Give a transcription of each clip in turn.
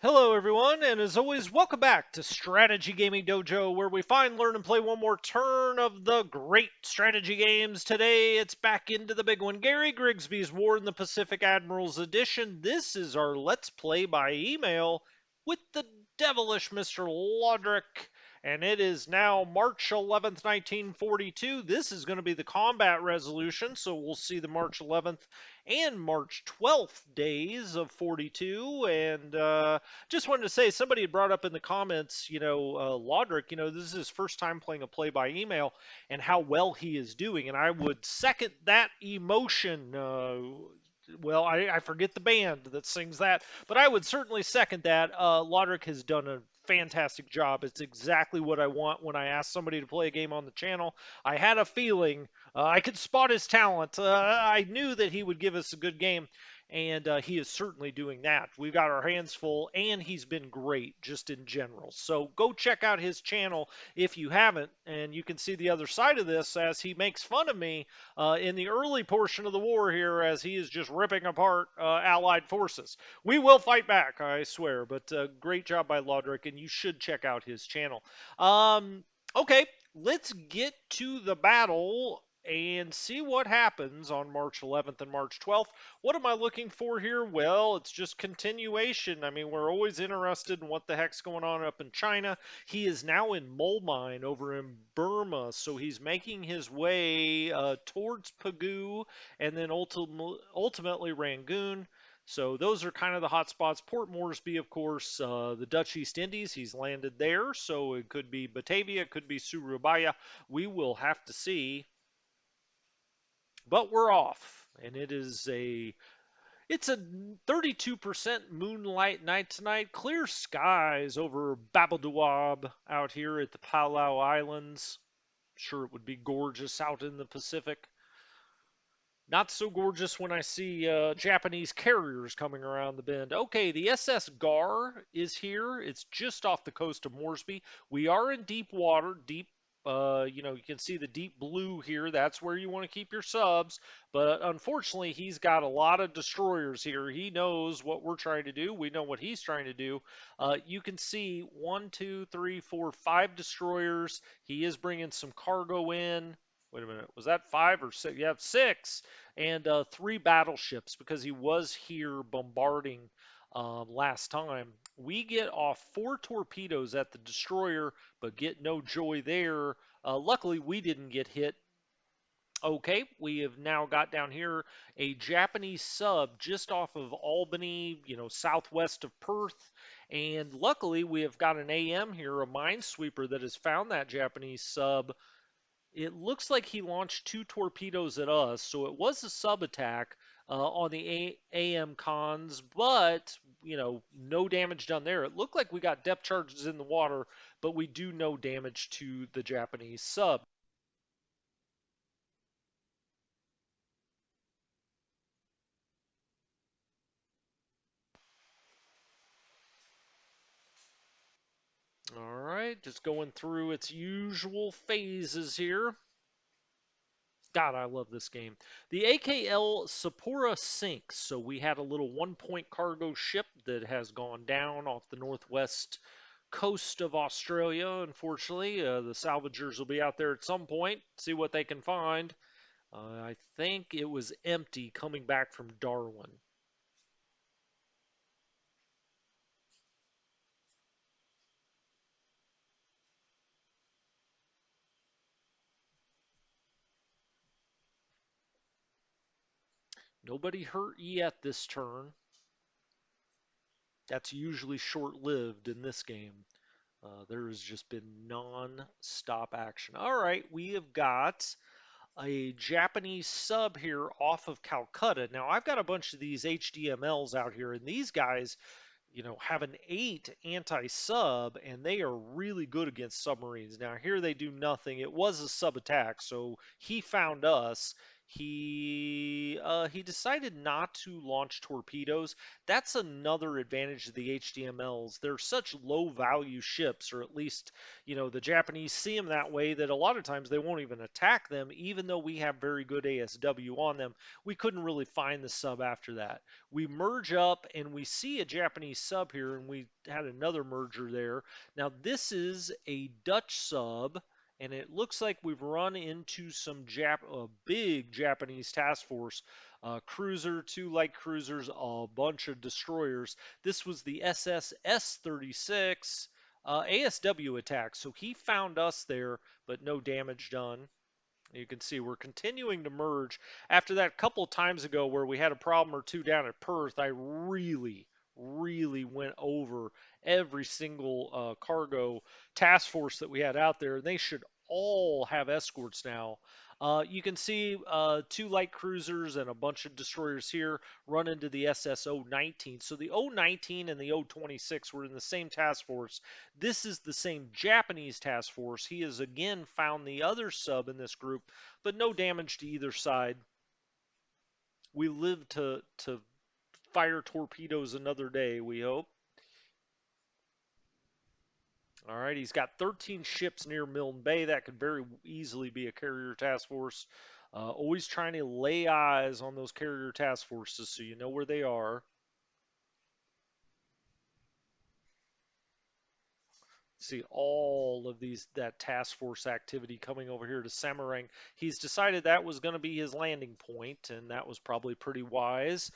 Hello, everyone, and as always, welcome back to Strategy Gaming Dojo, where we find, learn, and play one more turn of the great strategy games. Today, it's back into the big one. Gary Grigsby's War in the Pacific Admirals Edition. This is our Let's Play by email with the devilish Mr. Lodrick, and it is now March 11th, 1942. This is going to be the combat resolution, so we'll see the March 11th and March 12th days of 42, and just wanted to say, somebody had brought up in the comments, Lodrick, this is his first time playing a play by email and how well he is doing. And I would second that emotion. Well, I forget the band that sings that, but I would certainly second that. Lodrick has done a fantastic job. It's exactly what I want when I ask somebody to play a game on the channel. I had a feeling I could spot his talent. I knew that he would give us a good game, and he is certainly doing that. We've got our hands full, and he's been great just in general. So go check out his channel if you haven't, and you can see the other side of this as he makes fun of me in the early portion of the war here as he is just ripping apart Allied forces. We will fight back, I swear, but great job by Lodrick, and you should check out his channel. Okay, let's get to the battle and see what happens on March 11th and March 12th. What am I looking for here? Well, it's just continuation. I mean, we're always interested in what the heck's going on up in China. He is now in Mulmine over in Burma, so he's making his way towards Pegu and then ultimately Rangoon. So those are kind of the hot spots. Port Moresby, of course, the Dutch East Indies, he's landed there. So it could be Batavia, it could be Surabaya. We will have to see. But we're off, and it's a 32% moonlight night tonight. Clear skies over Babadoab out here at the Palau Islands. Sure, it would be gorgeous out in the Pacific. Not so gorgeous when I see Japanese carriers coming around the bend. Okay, the SS Gar is here. It's just off the coast of Moresby. We are in deep water, deep. You can see the deep blue here. That's where you want to keep your subs. But unfortunately, he's got a lot of destroyers here. He knows what we're trying to do. We know what he's trying to do. You can see one, two, three, four, five destroyers. He is bringing some cargo in. Wait a minute. Was that five or six? Yeah, six and three battleships because he was here bombarding last time. We get off four torpedoes at the destroyer, but get no joy there. Luckily, we didn't get hit. Okay, we have now got down here a Japanese sub just off of Albany, southwest of Perth. And luckily, we have got an AM here, a minesweeper that has found that Japanese sub. It looks like he launched two torpedoes at us, so it was a sub attack on the AM cons, but no damage done there. It looked like we got depth charges in the water, but we do no damage to the Japanese sub. All right, just going through its usual phases here. God, I love this game. The AKL Sapporo sinks, so we had a little one-point cargo ship that has gone down off the northwest coast of Australia. Unfortunately, the salvagers will be out there at some point, see what they can find. I think it was empty coming back from Darwin. Nobody hurt yet this turn. That's usually short-lived in this game. There has just been non-stop action. All right, we have got a Japanese sub here off of Calcutta. Now, I've got a bunch of these HDMLs out here, and these guys, have an 8 anti-sub, and they are really good against submarines. Now, here they do nothing. It was a sub attack, so he found us. He decided not to launch torpedoes. That's another advantage of the HDMLs. They're such low value ships, or at least, the Japanese see them that way, that a lot of times they won't even attack them, even though we have very good ASW on them. We couldn't really find the sub after that. We merge up and we see a Japanese sub here, and we had another merger there. Now, this is a Dutch sub, and it looks like we've run into some a big Japanese task force, cruiser, two light cruisers, a bunch of destroyers. This was the SS S-36 ASW attack, so he found us there, but no damage done. You can see we're continuing to merge. After that couple times ago where we had a problem or two down at Perth, I really went over every single cargo task force that we had out there. They should all have escorts now. You can see two light cruisers and a bunch of destroyers here run into the SS 019. So the 019 and the 026 were in the same task force. This is the same Japanese task force. He has again found the other sub in this group, but no damage to either side. We live to fire torpedoes another day, we hope. All right, he's got 13 ships near Milne Bay. That could very easily be a carrier task force. Always trying to lay eyes on those carrier task forces so you know where they are. See all of that task force activity coming over here to Samarang. He's decided that was going to be his landing point, and that was probably pretty wise.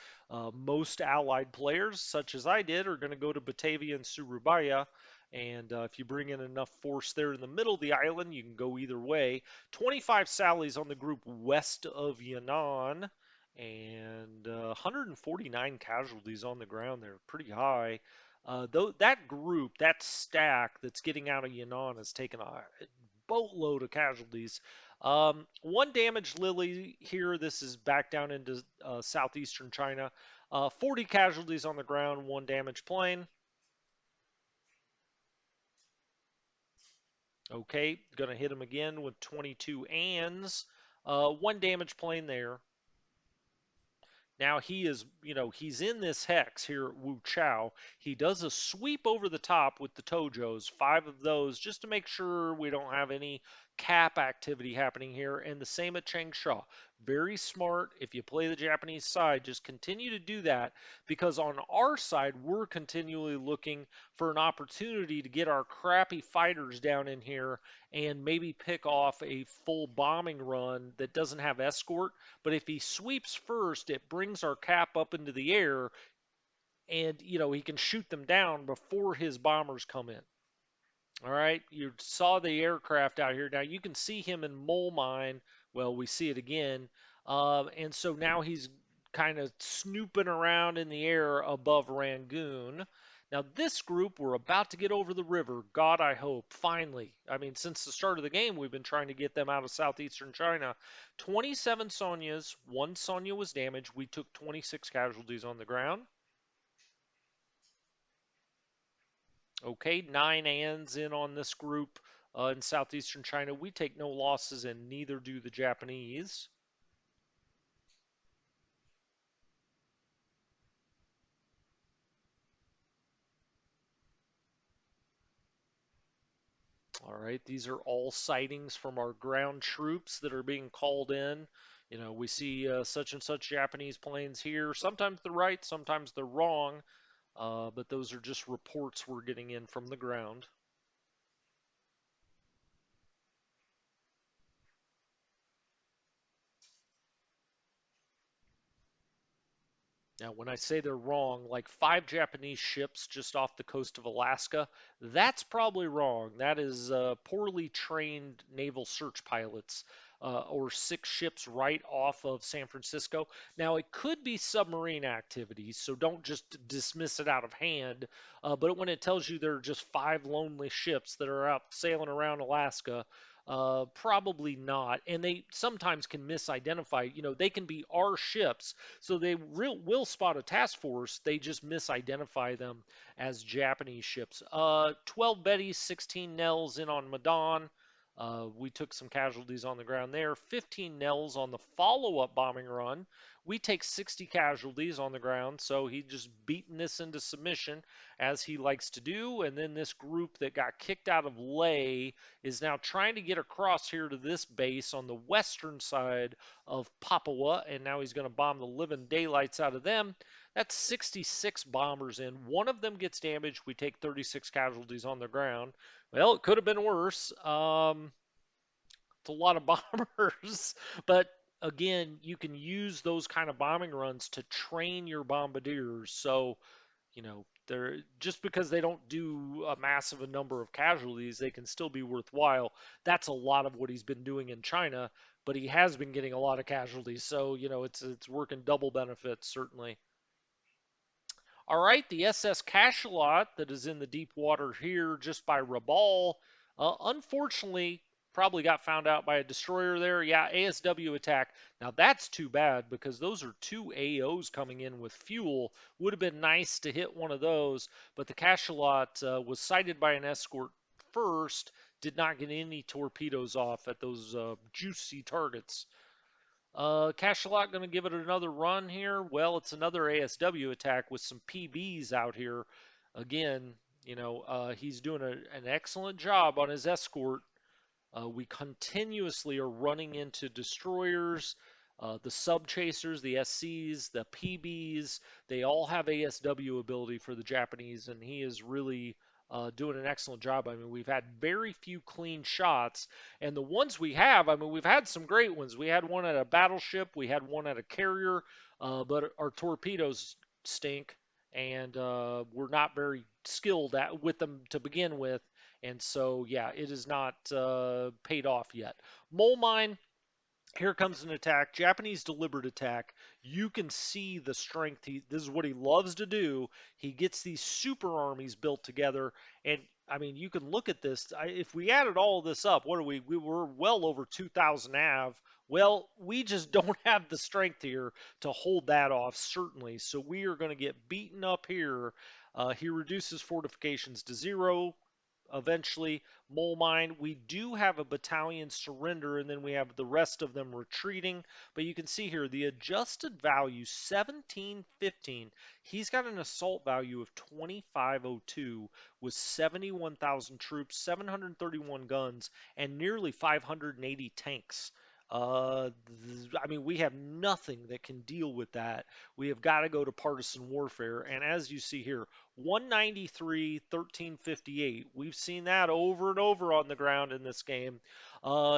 Most allied players, such as I did, are going to go to Batavia and Surabaya. And if you bring in enough force there in the middle of the island, you can go either way. 25 sallies on the group west of Yan'an, and 149 casualties on the ground there. Pretty high. Though that group, that stack that's getting out of Yan'an has taken a boatload of casualties. One damaged Lily here. This is back down into southeastern China. 40 casualties on the ground, one damaged plane. Okay, gonna hit him again with 22 ands. One damaged plane there. Now he is, he's in this hex here at Wu Chao. He does a sweep over the top with the Tojos, five of those, just to make sure we don't have any cap activity happening here. And the same at Changsha. Very smart. If you play the Japanese side, just continue to do that, because on our side, we're continually looking for an opportunity to get our crappy fighters down in here and maybe pick off a full bombing run that doesn't have escort. But if he sweeps first, it brings our cap up into the air, and he can shoot them down before his bombers come in. All right, you saw the aircraft out here. Now you can see him in Mole Mine. Well, we see it again. And so now he's kind of snooping around in the air above Rangoon. Now, this group, we're about to get over the river. God, I hope. Finally. I mean, since the start of the game, we've been trying to get them out of southeastern China. 27 Sonyas. One Sonya was damaged. We took 26 casualties on the ground. Okay, 9 ands in on this group in southeastern China. We take no losses, and neither do the Japanese. All right, these are all sightings from our ground troops that are being called in. We see such and such Japanese planes here. Sometimes they're right, sometimes they're wrong, but those are just reports we're getting in from the ground. Now, when I say they're wrong, like 5 Japanese ships just off the coast of Alaska, that's probably wrong. That is poorly trained naval search pilots, or 6 ships right off of San Francisco. Now, it could be submarine activities, so don't just dismiss it out of hand. But when it tells you there are just 5 lonely ships that are out sailing around Alaska, probably not. And they sometimes can misidentify. They can be our ships, so they will spot a task force. They just misidentify them as Japanese ships. 12 Bettys, 16 Nels in on Madan. We took some casualties on the ground there. 15 Nels on the follow-up bombing run. We take 60 casualties on the ground, so he just beaten this into submission as he likes to do. And then this group that got kicked out of Leh is now trying to get across here to this base on the western side of Papua, and now he's going to bomb the living daylights out of them. That's 66 bombers in. One of them gets damaged. We take 36 casualties on the ground. Well, it could have been worse. It's a lot of bombers, but again, you can use those kind of bombing runs to train your bombardiers. So, they're just because they don't do a massive number of casualties, they can still be worthwhile. That's a lot of what he's been doing in China, but he has been getting a lot of casualties. So, it's working double benefits certainly. All right, the SS Cachalot that is in the deep water here just by Rabaul, unfortunately, probably got found out by a destroyer there. Yeah, ASW attack. Now that's too bad because those are two AOs coming in with fuel. Would have been nice to hit one of those, but the Cachalot was sighted by an escort first, did not get any torpedoes off at those juicy targets. Cachalot going to give it another run here. Well, it's another ASW attack with some PBs out here. Again, he's doing an excellent job on his escort. We continuously are running into destroyers, the sub chasers, the SCs, the PBs. They all have ASW ability for the Japanese, and he is really doing an excellent job. I mean, we've had very few clean shots, and the ones we have, I mean, we've had some great ones. We had one at a battleship, we had one at a carrier, but our torpedoes stink, and we're not very skilled with them to begin with. And so, yeah, it is not paid off yet. Mole mine, here comes an attack, Japanese deliberate attack. You can see the strength. This is what he loves to do. He gets these super armies built together, and I mean, you can look at this. If we added all this up, what are we? We were well over 2,000 av. Well, we just don't have the strength here to hold that off, certainly. So we are going to get beaten up here. He reduces fortifications to 0 eventually. Mole mine, we do have a battalion surrender, and then we have the rest of them retreating. But you can see here the adjusted value 1715. He's got an assault value of 2502 with 71,000 troops, 731 guns, and nearly 580 tanks. I mean, we have nothing that can deal with that. We have got to go to partisan warfare. And as you see here, 193, 1358. We've seen that over and over on the ground in this game.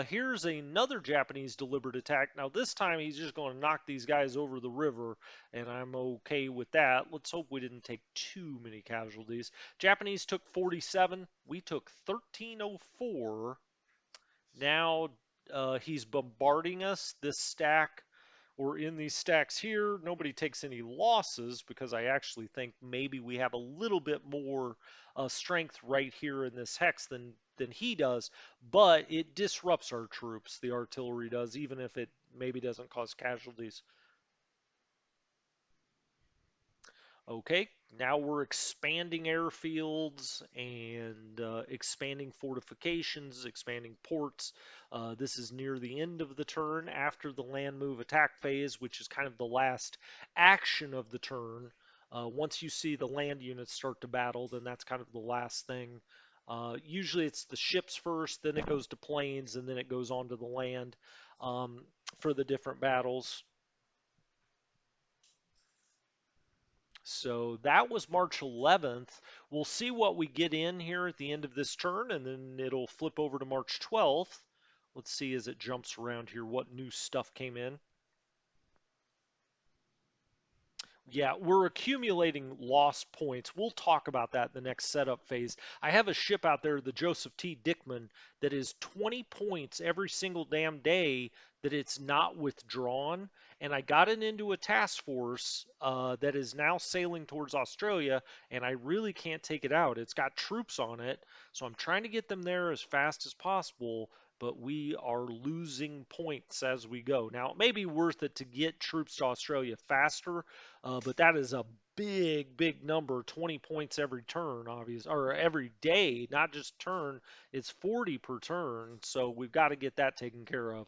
Here's another Japanese deliberate attack. Now, this time he's just going to knock these guys over the river, and I'm okay with that. Let's hope we didn't take too many casualties. Japanese took 47. We took 1304. Now he's bombarding us. This stack or in these stacks here, nobody takes any losses because I actually think maybe we have a little bit more strength right here in this hex than he does, but it disrupts our troops. The artillery does, even if it maybe doesn't cause casualties. Okay, now we're expanding airfields and expanding fortifications, expanding ports. This is near the end of the turn after the land move attack phase, which is kind of the last action of the turn. Once you see the land units start to battle, then that's kind of the last thing. Usually it's the ships first, then it goes to planes, and then it goes on to the land um, for the different battles. So that was March 11th. We'll see what we get in here at the end of this turn, and then it'll flip over to March 12th. Let's see as it jumps around here what new stuff came in. Yeah, we're accumulating lost points. We'll talk about that in the next setup phase. I have a ship out there, the Joseph T. Dickman, that is 20 points every single damn day that it's not withdrawn. And I got it into a task force that is now sailing towards Australia, and I really can't take it out. It's got troops on it, so I'm trying to get them there as fast as possible. But we are losing points as we go. Now, it may be worth it to get troops to Australia faster, but that is a big number, 20 points every turn, obviously, or every day, not just turn. It's 40 per turn, so we've got to get that taken care of.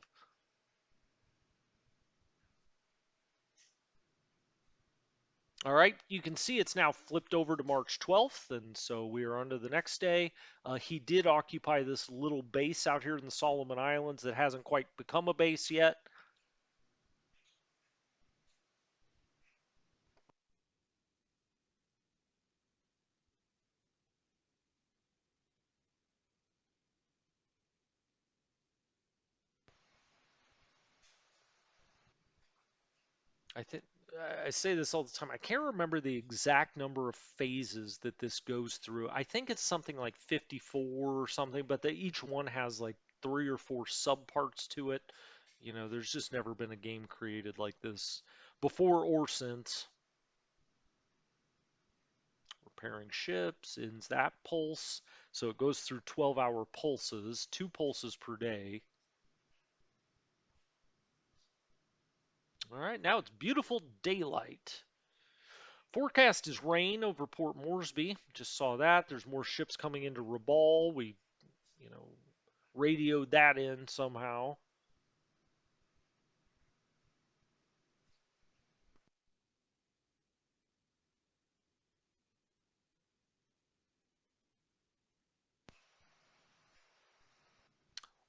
All right, you can see it's now flipped over to March 12th, and so we are on to the next day. He did occupy this little base out here in the Solomon Islands that hasn't quite become a base yet. I think I say this all the time. I can't remember the exact number of phases that this goes through. I think it's something like 54 or something, but each one has like three or four subparts to it. There's just never been a game created like this before or since. Repairing ships ends that pulse, so it goes through 12-hour pulses, 2 pulses per day. All right, now it's beautiful daylight. Forecast is rain over Port Moresby. Just saw that. There's more ships coming into Rabaul. We, you know, radioed that in somehow.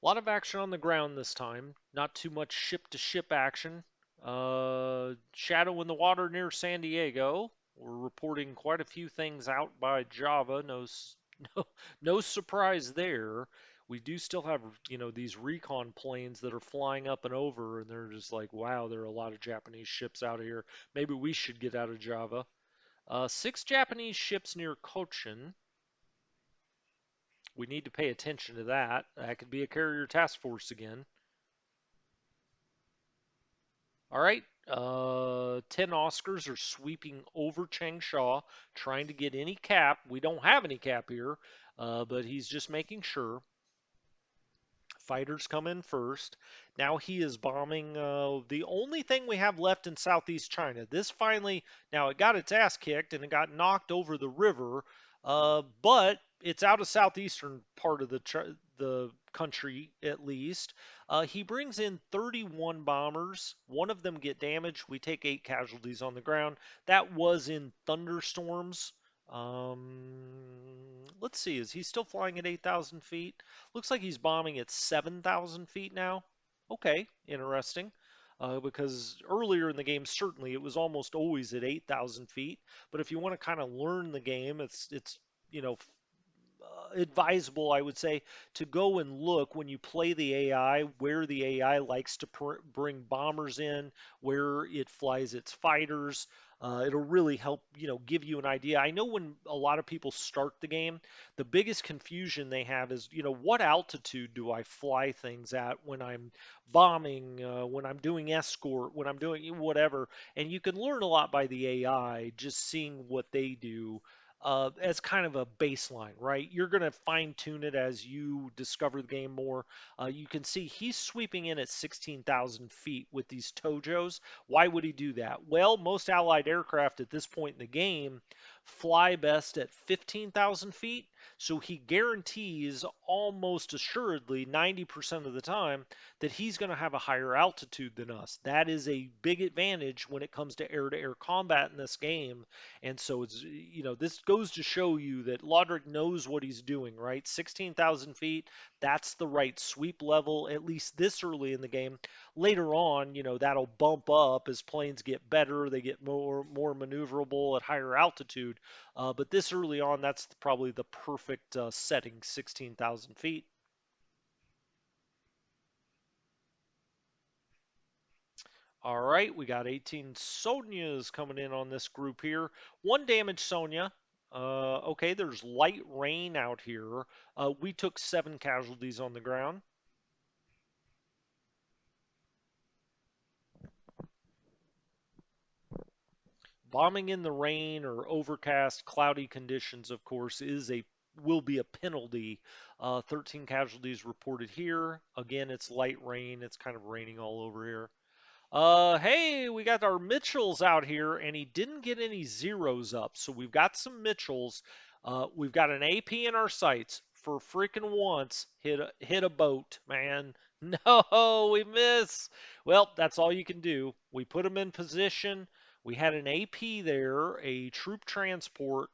A lot of action on the ground this time. Not too much ship to ship action. Shadow in the water near San Diego. We're reporting quite a few things out by Java. No, no surprise there. We do still have, these recon planes that are flying up and over, and they're just like, wow, there are a lot of Japanese ships out here. Maybe we should get out of Java. 6 Japanese ships near Cochin. We need to pay attention to that. That could be a carrier task force again. All right. 10 Oscars are sweeping over Changsha, trying to get any cap. We don't have any cap here, but he's just making sure. Fighters come in first. Now he is bombing the only thing we have left in southeast China. This finally, now it got its ass kicked and it got knocked over the river, but it's out of southeastern part of the country at least. He brings in 31 bombers. One of them get damaged. We take 8 casualties on the ground. That was in thunderstorms. Let's see, is he still flying at 8,000 feet? Looks like he's bombing at 7,000 feet now. Okay, interesting. Because earlier in the game, certainly it was almost always at 8,000 feet. But if you want to kind of learn the game, it's you know advisable, I would say, to go and look when you play the AI where the AI likes to bring bombers in, where it flies its fighters. It'll really help, give you an idea. I know when a lot of people start the game, the biggest confusion they have is, what altitude do I fly things at when I'm bombing, when I'm doing escort, when I'm doing whatever. And you can learn a lot by the AI just seeing what they do as kind of a baseline, right? You're going to fine tune it as you discover the game more. You can see he's sweeping in at 16,000 feet with these Tojos. Why would he do that? Well, most Allied aircraft at this point in the game fly best at 15,000 feet. So he guarantees almost assuredly 90% of the time that he's going to have a higher altitude than us. That is a big advantage when it comes to air combat in this game, and so this goes to show you that Lodrick knows what he's doing, right? 16,000 feet, that's the right sweep level, at least this early in the game. Later on, that'll bump up as planes get better, they get more maneuverable at higher altitude. But this early on, that's probably the perfect setting, 16,000 feet. All right, we got 18 Sonias coming in on this group here. One damaged Sonia. Okay, there's light rain out here. We took 7 casualties on the ground. Bombing in the rain or overcast, cloudy conditions, of course, will be a penalty. 13 casualties reported here. Again, it's light rain. It's kind of raining all over here. Hey, we got our Mitchells out here, and he didn't get any zeros up. So we've got some Mitchells. We've got an AP in our sights. For freaking once, hit a boat, man. No, we miss. Well, that's all you can do. We put him in position. We had an AP there, a troop transport,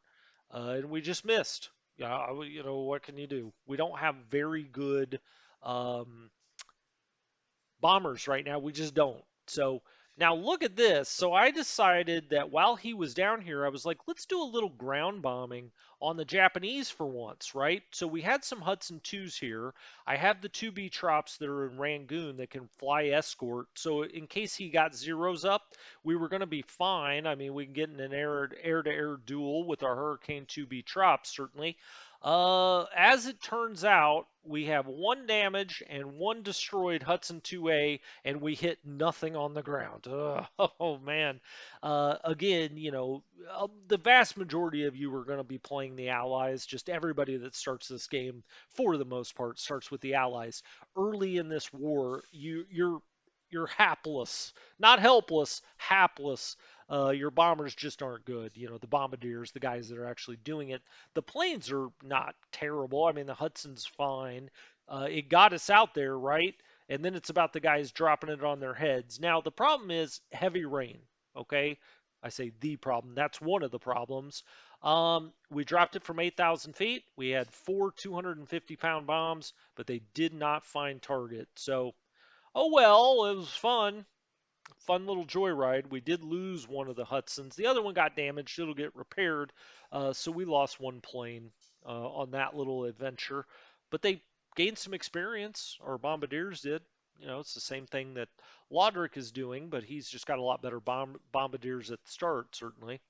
and we just missed. Yeah, what can you do? We don't have very good um, bombers right now. We just don't. So now look at this. So I decided that while he was down here, I was like, let's do a little ground bombing on the Japanese for once, right? So we had some Hudson 2s here. I have the 2B Trops that are in Rangoon that can fly escort. So in case he got zeros up, we were going to be fine. I mean, we can get in an air-to-air duel with our Hurricane 2B Trops, certainly. As it turns out, we have one damage and one destroyed Hudson 2A, and we hit nothing on the ground. Ugh, oh man! Again, the vast majority of you are going to be playing the Allies. Just everybody that starts this game, for the most part, starts with the Allies. Early in this war, you're hapless, not helpless, hapless. Your bombers just aren't good. The bombardiers, the guys that are actually doing it. The planes are not terrible. I mean, the Hudson's fine. It got us out there, right? And then it's about the guys dropping it on their heads. Now, the problem is heavy rain, okay? I say the problem. That's one of the problems. We dropped it from 8,000 feet. We had four 250-pound bombs, but they did not find target. So, oh well, it was fun little joyride. We did lose one of the Hudsons. The other one got damaged. It'll get repaired. So we lost one plane on that little adventure. But they gained some experience, or bombardiers did. It's the same thing that Lodrick is doing, but he's just got a lot better bombardiers at the start, certainly.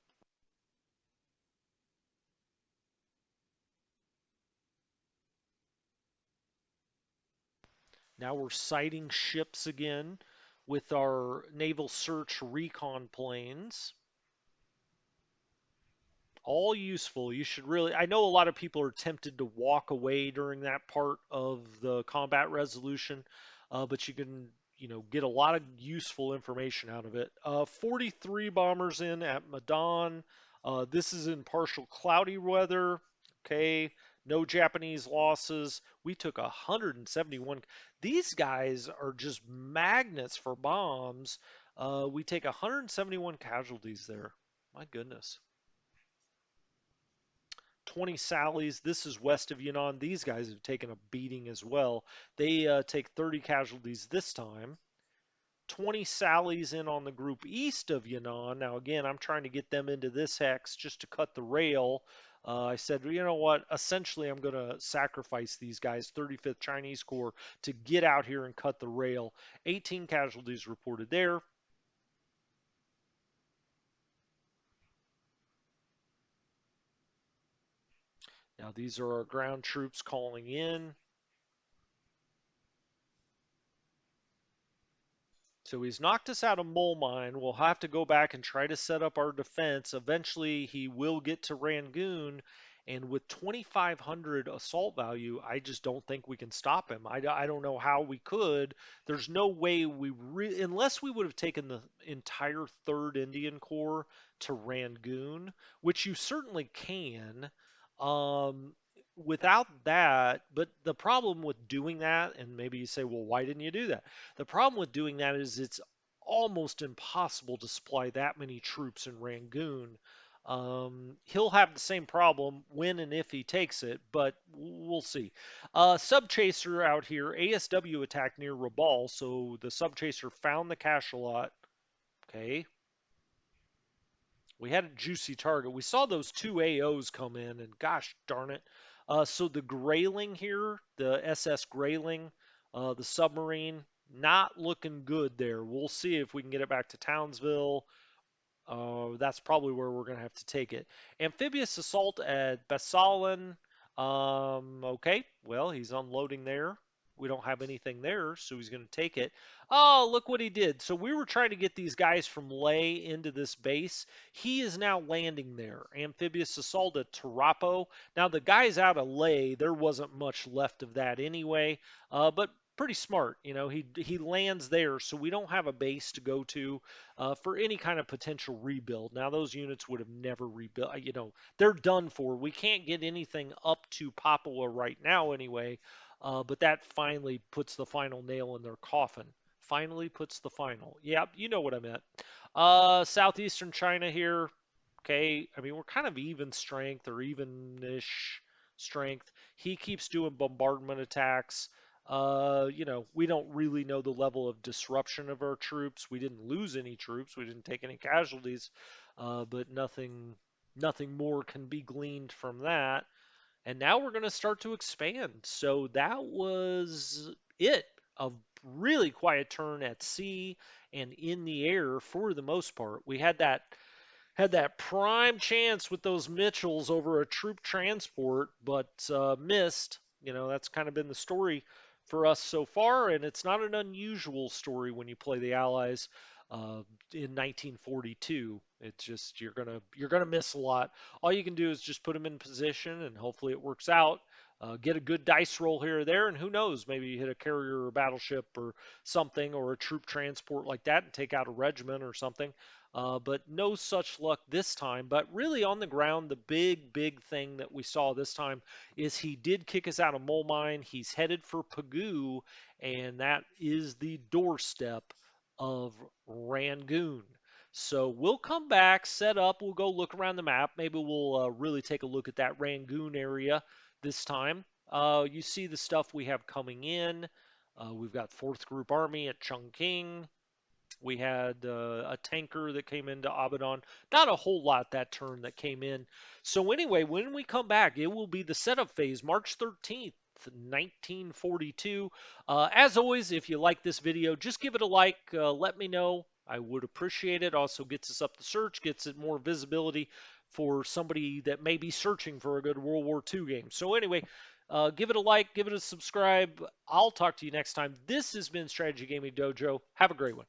Now we're sighting ships again with our naval search recon planes. All useful. You should really. I know a lot of people are tempted to walk away during that part of the combat resolution, but you can, get a lot of useful information out of it. 43 bombers in at Madan. This is in partial cloudy weather. Okay, no Japanese losses. We took 171. These guys are just magnets for bombs. We take 171 casualties there. My goodness. 20 Sallies. This is west of Yunnan. These guys have taken a beating as well. They take 30 casualties this time. 20 Sallies in on the group east of Yunnan. Now, again, I'm trying to get them into this hex just to cut the rail. I said, you know what? Essentially, I'm going to sacrifice these guys, 35th Chinese Corps, to get out here and cut the rail. 18 casualties reported there. Now, these are our ground troops calling in. So he's knocked us out of Mole Mine. We'll have to go back and try to set up our defense. Eventually, he will get to Rangoon. And with 2,500 assault value, I just don't think we can stop him. I don't know how we could. There's no way unless we would have taken the entire 3rd Indian Corps to Rangoon, which you certainly can. Without that, but the problem with doing that, and maybe you say, well, why didn't you do that? The problem with doing that is it's almost impossible to supply that many troops in Rangoon. He'll have the same problem when and if he takes it, but we'll see. Subchaser out here, ASW attacked near Rabal, so the Subchaser found the cachalot. Okay, we had a juicy target. We saw those two AOs come in, and gosh darn it. So the Grayling here, the SS Grayling, the submarine, not looking good there. We'll see if we can get it back to Townsville. That's probably where we're going to have to take it. Amphibious assault at Basalin. Okay, well, he's unloading there. We don't have anything there, so he's going to take it. Oh, look what he did. So we were trying to get these guys from Leh into this base. He is now landing there. Amphibious assault at Tarapo. Now, the guys out of Leh, there wasn't much left of that anyway. But pretty smart. He lands there, so we don't have a base to go to for any kind of potential rebuild. Now those units would have never rebuilt. They're done for. We can't get anything up to Papua right now anyway. But that finally puts the final nail in their coffin. Finally puts the final. Yeah, you know what I meant. Southeastern China here. Okay, I mean we're kind of even strength or even-ish strength. He keeps doing bombardment attacks. We don't really know the level of disruption of our troops. We didn't lose any troops. We didn't take any casualties, but nothing more can be gleaned from that. And now we're going to start to expand. So that was it. A really quiet turn at sea and in the air for the most part. We had that prime chance with those Mitchells over a troop transport, but missed. That's kind of been the story for us so far, and it's not an unusual story when you play the Allies uh, in 1942. It's just you're gonna miss a lot. All you can do is just put them in position, and hopefully it works out. Get a good dice roll here or there, and who knows, maybe you hit a carrier or battleship or something, or a troop transport like that, and take out a regiment or something. But no such luck this time. But really, on the ground, the big thing that we saw this time is he did kick us out of Mole Mine. He's headed for Pagoo, and that is the doorstep of Rangoon. So we'll come back, set up, we'll go look around the map. Maybe we'll really take a look at that Rangoon area this time. You see the stuff we have coming in. We've got 4th Group Army at Chungking. We had a tanker that came into Abaddon. Not a whole lot that turn that came in. So anyway, when we come back, it will be the setup phase, March 13th. 1942. As always, if you like this video, just give it a like. Let me know. I would appreciate it. Also gets us up the search, gets it more visibility for somebody that may be searching for a good World War II game. So anyway, give it a like, give it a subscribe. I'll talk to you next time. This has been Strategy Gaming Dojo. Have a great one.